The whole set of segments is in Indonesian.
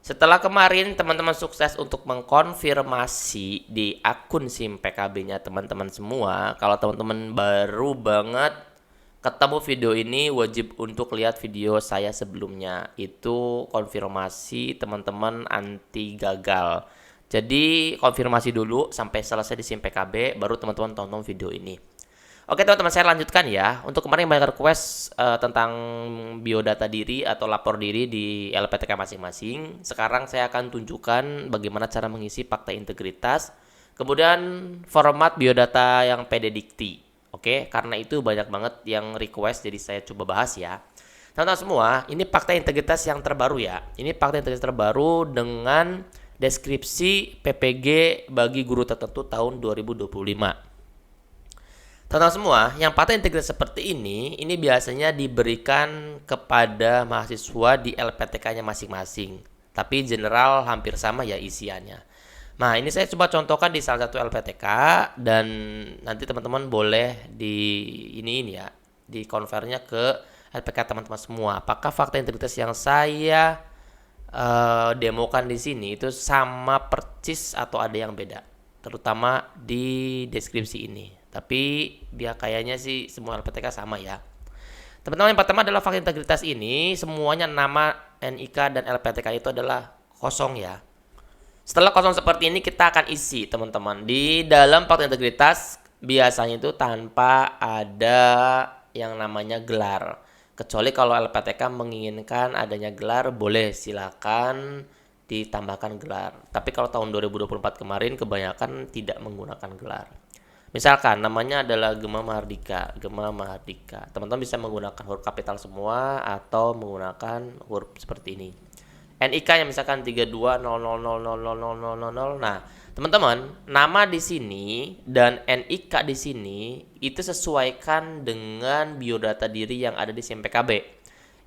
Setelah kemarin teman-teman sukses untuk mengkonfirmasi di akun SIM PKB-nya teman-teman semua. Kalau teman-teman baru banget ketemu video ini, wajib untuk lihat video saya sebelumnya. Itu konfirmasi teman-teman anti gagal. Jadi konfirmasi dulu sampai selesai di SIM PKB, baru teman-teman tonton video ini. Oke teman-teman, saya lanjutkan ya. Untuk kemarin banyak request tentang biodata diri atau lapor diri di LPTK masing-masing. Sekarang saya akan tunjukkan bagaimana cara mengisi fakta integritas. Kemudian format biodata yang PD Dikti. Oke, karena itu banyak banget yang request, jadi saya coba bahas ya. Teman-teman semua, ini fakta integritas yang terbaru ya. Ini fakta integritas terbaru dengan deskripsi PPG bagi guru tertentu tahun 2025. Teman-teman semua, yang fakta integritas seperti ini biasanya diberikan kepada mahasiswa di LPTK-nya masing-masing. Tapi general hampir sama ya isiannya. Nah, ini saya coba contohkan di salah satu LPTK dan nanti teman-teman boleh ini ya, di convertnya ke LPK teman-teman semua. Apakah fakta integritas yang saya demokan di sini itu sama persis atau ada yang beda? Terutama di deskripsi ini. Tapi dia kayaknya sih semua LPTK sama ya. Teman-teman, yang pertama adalah fakta integritas ini semuanya nama NIK dan LPTK itu adalah kosong ya. Setelah kosong seperti ini kita akan isi teman-teman. Di dalam fakta integritas biasanya itu tanpa ada yang namanya gelar. Kecuali kalau LPTK menginginkan adanya gelar, boleh silakan ditambahkan gelar. Tapi kalau tahun 2024 kemarin kebanyakan tidak menggunakan gelar. Misalkan namanya adalah Gema Mahardika. Teman-teman bisa menggunakan huruf kapital semua atau menggunakan huruf seperti ini. NIK-nya misalkan 32000000. Nah, teman-teman, nama di sini dan NIK di sini itu sesuaikan dengan biodata diri yang ada di SIM PKB.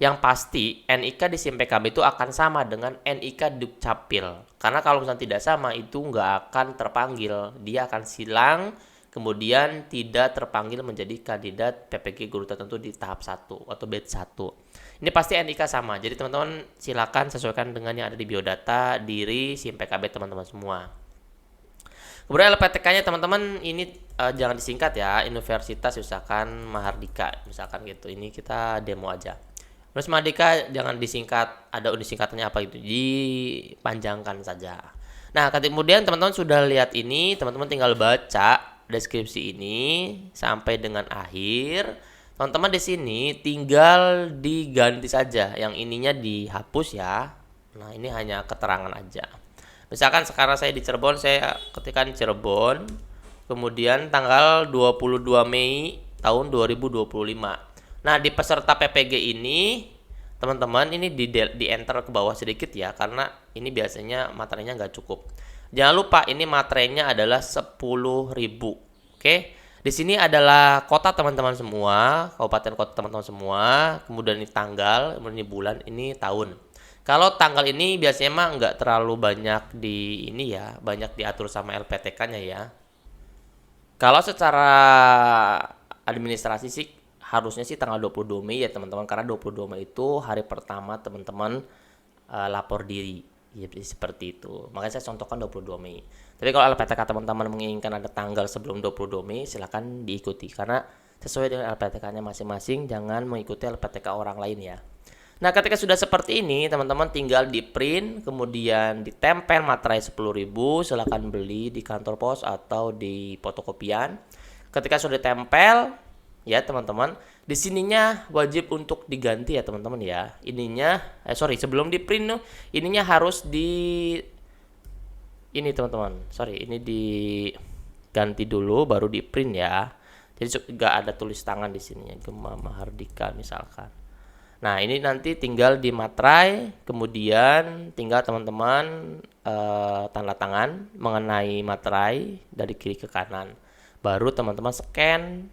Yang pasti NIK di SIM PKB itu akan sama dengan NIK Dukcapil. Karena kalau misalnya tidak sama itu nggak akan terpanggil. Dia akan silang, kemudian tidak terpanggil menjadi kandidat PPG guru tertentu di tahap 1 atau batch 1. Ini pasti NIK sama. Jadi teman-teman silakan sesuaikan dengan yang ada di biodata diri SIM PKB teman-teman semua. Kemudian LPTK-nya teman-teman ini jangan disingkat ya, Universitas misalkan Mahardika misalkan gitu. Ini kita demo aja. Terus Mahardika jangan disingkat, ada singkatannya apa gitu, dipanjangkan saja. Nah, kemudian teman-teman sudah lihat ini, teman-teman tinggal baca deskripsi ini sampai dengan akhir. Teman-teman di sini tinggal diganti saja, yang ininya dihapus ya. Nah, ini hanya keterangan aja. Misalkan sekarang saya di Cirebon, saya ketikkan Cirebon, kemudian tanggal 22 Mei tahun 2025. Nah, di peserta PPG ini teman-teman ini di enter ke bawah sedikit ya, karena ini biasanya materinya nggak cukup. Jangan lupa ini materinya adalah 10.000. Oke. Di sini adalah kota teman-teman semua, kabupaten kota teman-teman semua, kemudian ini tanggal, kemudian ini bulan, ini tahun. Kalau tanggal ini biasanya mah nggak terlalu banyak di ini ya, banyak diatur sama LPTK-nya ya. Kalau secara administrasi sih harusnya sih tanggal 22 Mei ya teman-teman, karena 22 Mei itu hari pertama teman-teman lapor diri. Ya, seperti itu. Makanya saya contohkan 22 Mei. Tapi kalau LPTK teman-teman menginginkan ada tanggal sebelum 22 Mei, silakan diikuti karena sesuai dengan LPTK-nya masing-masing, jangan mengikuti LPTK orang lain ya. Nah, ketika sudah seperti ini, teman-teman tinggal di print, kemudian ditempel materai 10.000, silakan beli di kantor pos atau di fotokopian. Ketika sudah ditempel, ya teman-teman, di sininya wajib untuk diganti ya teman-teman ya. Sebelum di print ininya harus ini teman-teman. Ini diganti dulu baru di print ya. Jadi nggak ada tulis tangan di sininya, Gema Mahardika misalkan. Nah, ini nanti tinggal di materai, kemudian tinggal teman-teman tanda tangan mengenai materai dari kiri ke kanan. Baru teman-teman scan,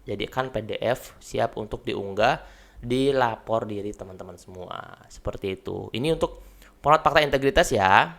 jadikan PDF siap untuk diunggah di lapor diri teman-teman semua. Seperti itu. Ini untuk format fakta integritas ya.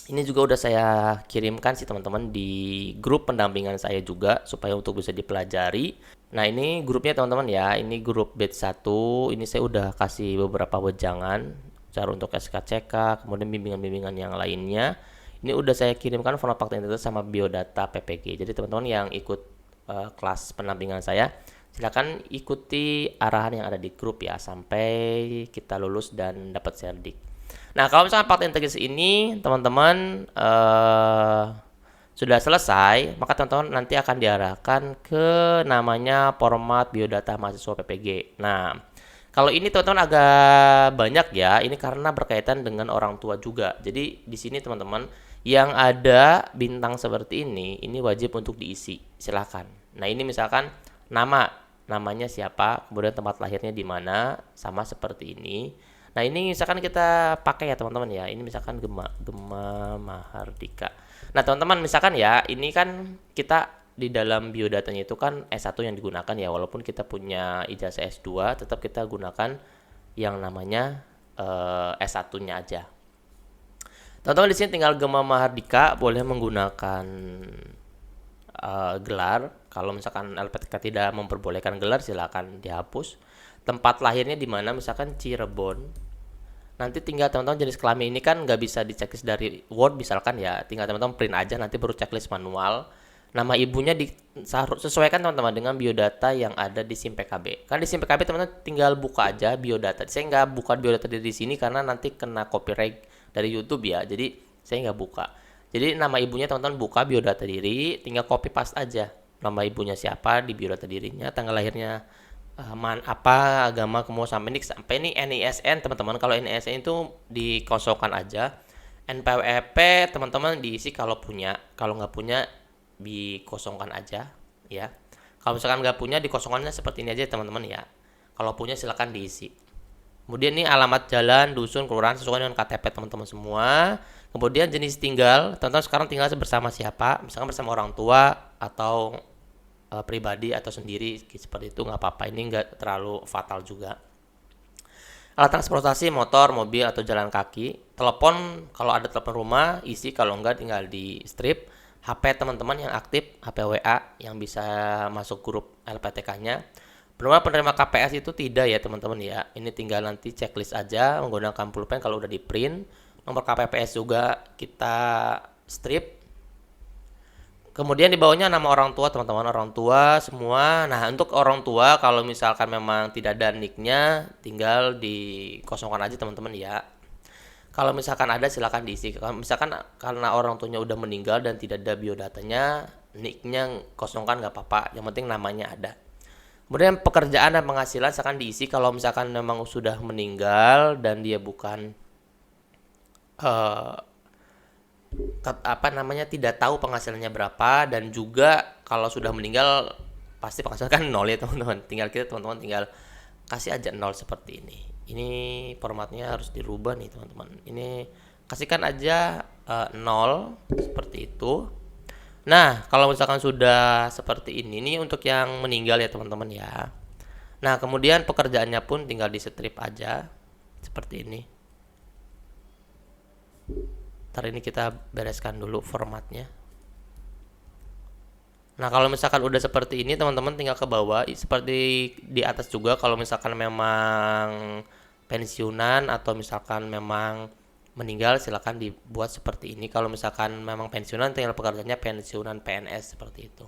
Ini juga udah saya kirimkan sih teman-teman di grup pendampingan saya juga supaya untuk bisa dipelajari. Nah, ini grupnya teman-teman ya. Ini grup batch 1. Ini saya udah kasih beberapa wejangan voucher untuk SKCK, kemudian bimbingan-bimbingan yang lainnya. Ini udah saya kirimkan format fakta integritas sama biodata PPG. Jadi teman-teman yang ikut kelas pendampingan saya, silakan ikuti arahan yang ada di grup ya sampai kita lulus dan dapat serdik. Nah, kalau misalnya fakta integritas ini teman-teman sudah selesai, maka teman-teman nanti akan diarahkan ke namanya format biodata mahasiswa PPG. Nah, kalau ini teman-teman agak banyak ya, ini karena berkaitan dengan orang tua juga. Jadi di sini teman-teman yang ada bintang seperti ini wajib untuk diisi. Silakan. Nah, ini misalkan namanya siapa, kemudian tempat lahirnya di mana, sama seperti ini. Nah, ini misalkan kita pakai ya teman-teman ya. Ini misalkan Gema Mahardika. Nah, teman-teman misalkan ya, ini kan kita di dalam biodatanya itu kan S1 yang digunakan ya, walaupun kita punya ijazah S2, tetap kita gunakan yang namanya S1-nya aja. Teman-teman di sini tinggal Gema Mahardika boleh menggunakan gelar. Kalau misalkan LPTK tidak memperbolehkan gelar, silakan dihapus. Tempat lahirnya di mana, misalkan Cirebon. Nanti tinggal teman-teman jenis kelamin ini kan nggak bisa diceklis dari Word misalkan ya, tinggal teman-teman print aja, nanti baru checklist manual. Nama ibunya sesuaikan teman-teman dengan biodata yang ada di SIM PKB. Kan di SIM PKB teman-teman tinggal buka aja biodata. Saya nggak buka biodata di sini karena nanti kena copyright dari YouTube ya, jadi saya nggak buka. Jadi nama ibunya teman-teman buka biodata diri, tinggal copy paste aja nama ibunya siapa di biodata dirinya, tanggal lahirnya apa, agama, kemudian sampai ini NISN teman-teman. Kalau NISN itu dikosongkan aja. NPWP teman-teman diisi kalau punya, kalau nggak punya dikosongkan aja ya. Kalau misalkan nggak punya, dikosongkannya seperti ini aja teman-teman ya. Kalau punya silakan diisi. Kemudian ini alamat jalan, dusun, kelurahan sesuai dengan KTP teman-teman semua. Kemudian jenis tinggal, teman-teman sekarang tinggal bersama siapa? Misalkan bersama orang tua atau pribadi atau sendiri seperti itu, nggak apa-apa. Ini nggak terlalu fatal juga. Alat transportasi, motor, mobil atau jalan kaki. Telepon, kalau ada telepon rumah isi, kalau enggak tinggal di strip. HP teman-teman yang aktif, HP WA yang bisa masuk grup LPTK-nya. Penerima KPS itu tidak ya teman-teman ya. Ini tinggal nanti checklist aja menggunakan pulpen kalau udah di print. Nomor KPPS juga kita strip. Kemudian di bawahnya nama orang tua teman-teman, orang tua semua. Nah, untuk orang tua kalau misalkan memang tidak ada nicknya, tinggal dikosongkan aja teman-teman ya. Kalau misalkan ada silakan diisi. Kalau misalkan karena orang tuanya udah meninggal dan tidak ada biodatanya, nicknya kosongkan nggak apa-apa. Yang penting namanya ada. Kemudian pekerjaan dan penghasilan silakan diisi. Kalau misalkan memang sudah meninggal dan dia bukan tidak tahu penghasilannya berapa, dan juga kalau sudah meninggal pasti penghasilan kan nol ya teman-teman. Teman-teman tinggal kasih aja nol seperti ini. Ini formatnya harus dirubah nih teman-teman. Ini kasihkan aja nol seperti itu. Nah, kalau misalkan sudah seperti ini untuk yang meninggal ya teman-teman ya. Nah, kemudian pekerjaannya pun tinggal di strip aja seperti ini. Ntar ini kita bereskan dulu formatnya. Nah, kalau misalkan udah seperti ini teman-teman tinggal ke bawah seperti di atas juga. Kalau misalkan memang pensiunan atau misalkan memang meninggal silakan dibuat seperti ini. Kalau misalkan memang pensiunan tinggal pekerjaannya pensiunan PNS seperti itu.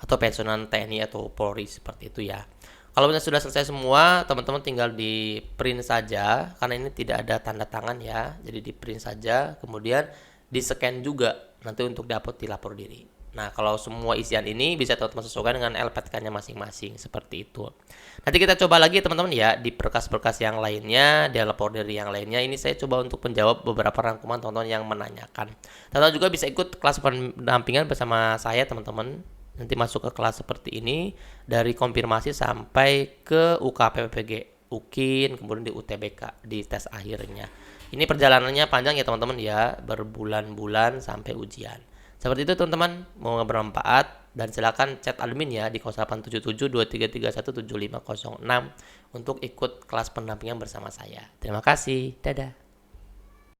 Atau pensiunan TNI atau Polri seperti itu ya. Kalau misalnya sudah selesai semua, teman-teman tinggal di print saja karena ini tidak ada tanda tangan ya. Jadi di print saja, kemudian di scan juga nanti untuk dapat dilapor diri. Nah, kalau semua isian ini bisa teman-teman sesuaikan dengan LPTK-nya masing-masing seperti itu. Nanti kita coba lagi teman-teman ya di berkas-berkas yang lainnya, di lapor diri yang lainnya. Ini saya coba untuk menjawab beberapa rangkuman teman-teman yang menanyakan. Teman-teman juga bisa ikut kelas pendampingan bersama saya teman-teman. Nanti masuk ke kelas seperti ini dari konfirmasi sampai ke UKPPG, UKIN, kemudian di UTBK di tes akhirnya. Ini perjalanannya panjang ya teman-teman ya, berbulan-bulan sampai ujian. Seperti itu teman-teman, mau bermanfaat dan silakan chat admin ya di 087723317506 untuk ikut kelas pendampingan bersama saya. Terima kasih, dadah.